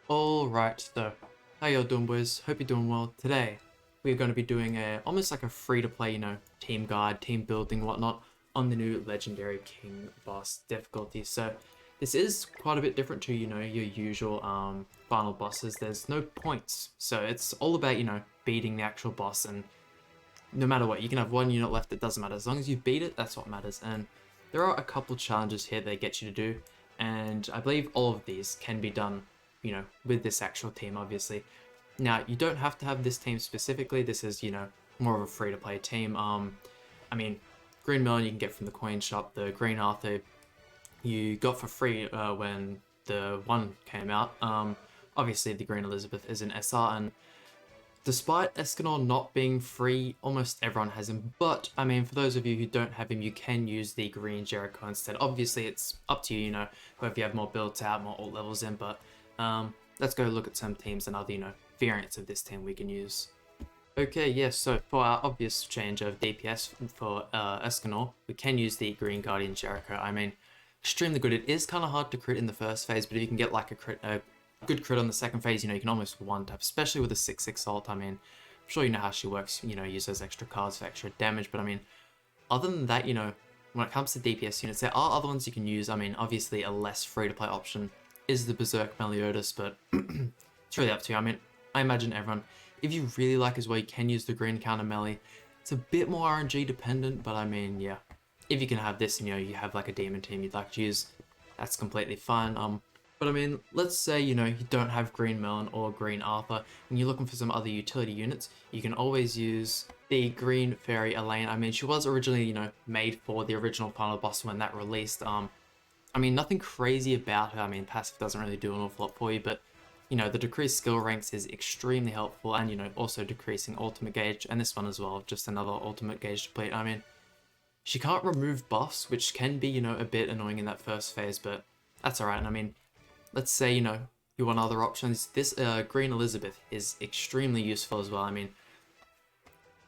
Alright, so how y'all doing, boys? Hope you're doing well. Today we're going to be doing almost like a free-to-play, team guide, team building, whatnot on the new Legendary King boss difficulty. So this is quite a bit different to your usual final bosses. There's no points, so it's all about beating the actual boss, and no matter what, you can have one unit left. It doesn't matter as long as you beat it. That's what matters. And there are a couple challenges here they get you to do, and I believe all of these can be done with this actual team, obviously. Now, you don't have to have this team specifically. This is, more of a free-to-play team. I mean, Green Melon you can get from the coin shop. The Green Arthur you got for free when the one came out. Obviously, the Green Elizabeth is an SR, and despite Escanor not being free, almost everyone has him. But, I mean, for those of you who don't have him, you can use the Green Jericho instead. Obviously, it's up to you, whether you have more builds out, more alt levels in, but let's go look at some teams and other, variants of this team we can use. Okay, yes, so for our obvious change of DPS for Escanor, we can use the Green Guardian Jericho. I mean, extremely good. It is kind of hard to crit in the first phase, but if you can get like a good crit on the second phase, you can almost one-tap, especially with a 6/6 ult. I mean, I'm sure you know how she works, use those extra cards for extra damage, but I mean, other than that, when it comes to DPS units, there are other ones you can use. I mean, obviously a less free-to-play option is the Berserk Meliodas, but it's really up to you. I mean, I imagine everyone, if you really like as well, you can use the green counter melee. It's a bit more RNG dependent, but I mean, yeah. If you can have this and, you have like a demon team you'd like to use, that's completely fine. But I mean, let's say, you don't have Green Melon or Green Arthur, and you're looking for some other utility units, you can always use the Green Fairy Elaine. I mean, she was originally, made for the original final boss when that released. I mean, nothing crazy about her. I mean, passive doesn't really do an awful lot for you, but, the decreased skill ranks is extremely helpful, and, also decreasing ultimate gauge, and this one as well, just another ultimate gauge deplete. I mean, she can't remove buffs, which can be, a bit annoying in that first phase, but that's alright. And I mean, let's say, you want other options. This Green Elizabeth is extremely useful as well. I mean,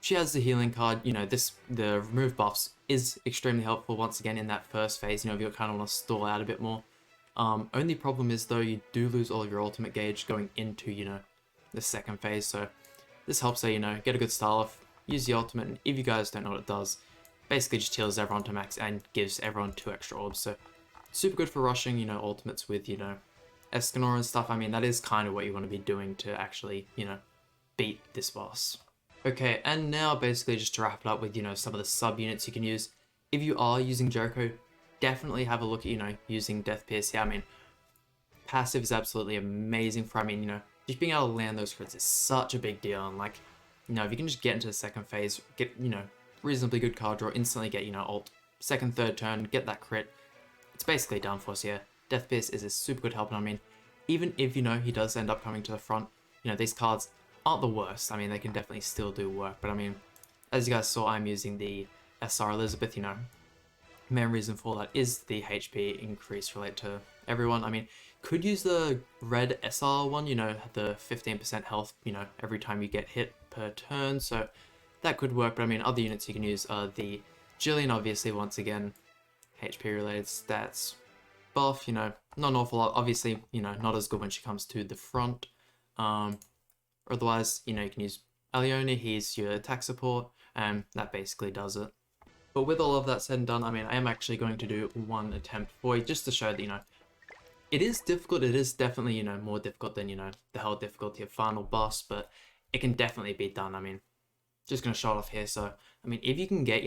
she has the healing card, the remove buffs is extremely helpful once again in that first phase, if you kind of want to stall out a bit more. Only problem is though, you do lose all of your ultimate gauge going into, the second phase, so this helps her, get a good start off, use the ultimate, and if you guys don't know what it does, basically just heals everyone to max and gives everyone 2 extra orbs, so super good for rushing, ultimates with, Escanor and stuff. I mean, that is kind of what you want to be doing to actually, beat this boss. Okay, and now basically just to wrap it up with, some of the sub-units you can use. If you are using Jericho, definitely have a look at, using Death Pierce here. I mean, passive is absolutely amazing for, I mean, just being able to land those crits is such a big deal. And like, if you can just get into the second phase, get, reasonably good card draw, instantly get, ult, second, third turn, get that crit, it's basically done for us here. Death Pierce is a super good help, and I mean, even if, he does end up coming to the front, these cards aren't the worst. I mean, they can definitely still do work, but I mean, as you guys saw, I'm using the SR Elizabeth, main reason for that is the HP increase related to everyone. I mean, could use the red SR one, the 15% health, every time you get hit per turn, so that could work, but I mean, other units you can use are the Jillian, obviously, once again, HP related stats, buff, not an awful lot, obviously, not as good when she comes to the front. Otherwise, you can use Alione, he's your attack support, and that basically does it. But with all of that said and done, I mean, I am actually going to do one attempt for you, just to show that, it is difficult. It is definitely, more difficult than, the whole difficulty of final boss, but it can definitely be done. I mean, just going to show it off here. So, I mean, if you can get,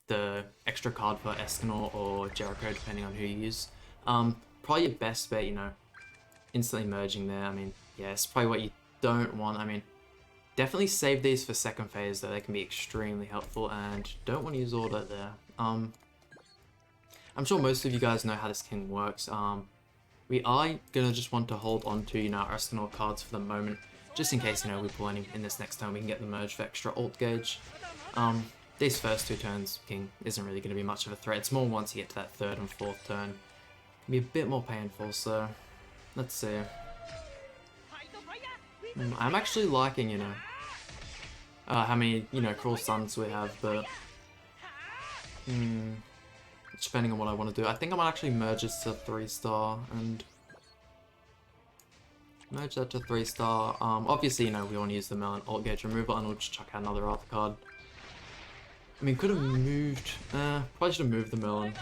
the extra card for Escanor or Jericho, depending on who you use, probably your best bet, instantly merging there. I mean, yeah, it's probably what you don't want. I mean, definitely save these for second phase though, they can be extremely helpful, and don't want to use order there. I'm sure most of you guys know how this king works. We are gonna just want to hold on to, our Escanor cards for the moment, just in case, we pull any in this next turn, we can get the merge for extra ult gauge. These first 2 turns, king isn't really going to be much of a threat. It's more once you get to that 3rd and 4th turn. It'll be a bit more painful, so let's see. I'm actually liking, how many, cruel suns we have, but depending on what I want to do. I think I might actually merge this to 3-star, and merge that to 3-star. Obviously, you know, we want to use the melon alt gauge removal, and we'll just chuck out another Arthur card. I mean, could have moved, probably should have moved the melon,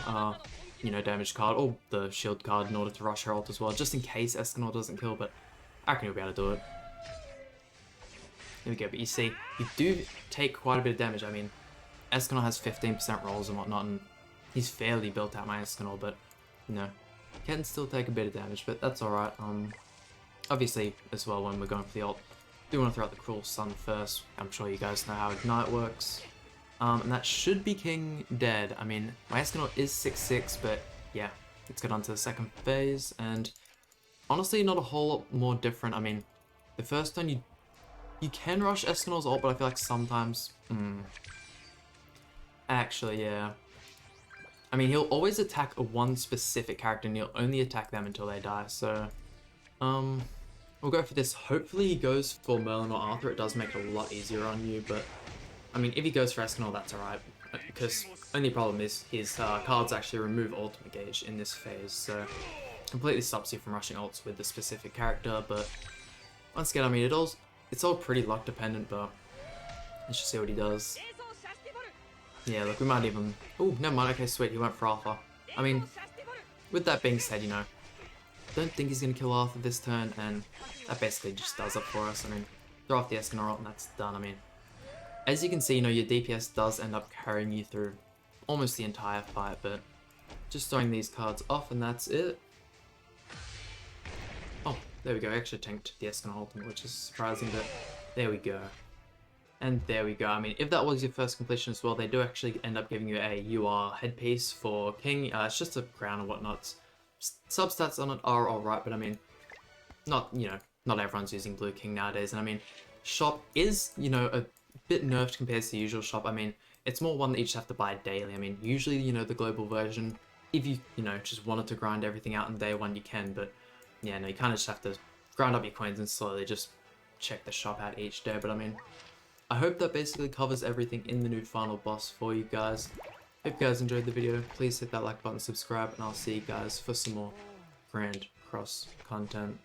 you know, damage card, or the shield card in order to rush her ult as well, just in case Escanor doesn't kill, but I reckon he'll be able to do it. Here we go, but you see, you do take quite a bit of damage. I mean, Escanor has 15% rolls and whatnot, and he's fairly built out, my Escanor, but, you know, can still take a bit of damage, but that's alright. Obviously, as well, when we're going for the ult, do want to throw out the Cruel Sun first. I'm sure you guys know how Ignite works. And that should be King dead. I mean, my Escanor is 6/6, but yeah, let's get on to the second phase, and honestly, not a whole lot more different. I mean, the first turn, you can rush Escanor's ult, but I feel like sometimes, actually, yeah. I mean, he'll always attack one specific character, and he'll only attack them until they die, so, we'll go for this. Hopefully he goes for Merlin or Arthur. It does make it a lot easier on you, but I mean, if he goes for Escanor, that's alright, because only problem is his cards actually remove ultimate gauge in this phase, so completely stops you from rushing ults with the specific character. But once again, I mean, it's all pretty luck dependent, but let's just see what he does. Yeah, look, we might even... Oh, never mind, okay, sweet, he went for Arthur. I mean, with that being said, you know, don't think he's going to kill Arthur this turn, and that basically just does it for us. I mean, throw off the Escanor ult and that's done. I mean, as you can see, you know, your DPS does end up carrying you through almost the entire fight, but just throwing these cards off and that's it. Oh, there we go. I actually tanked the Escanor ultimate, which is surprising, but there we go. And there we go. I mean, if that was your first completion as well, they do actually end up giving you a UR headpiece for King. It's just a crown and whatnot. Substats on it are alright, but I mean, not everyone's using Blue King nowadays, and I mean, shop is, you know, a bit nerfed compared to the usual shop. I mean, it's more one that you just have to buy daily. I mean, usually, you know, the global version, if you know, just wanted to grind everything out on day one, you can, but yeah, no, you kind of just have to grind up your coins and slowly just check the shop out each day. But I mean, I hope that basically covers everything in the new final boss for you guys. Hope you guys enjoyed the video. Please hit that like button, subscribe, and I'll see you guys for some more Grand Cross content.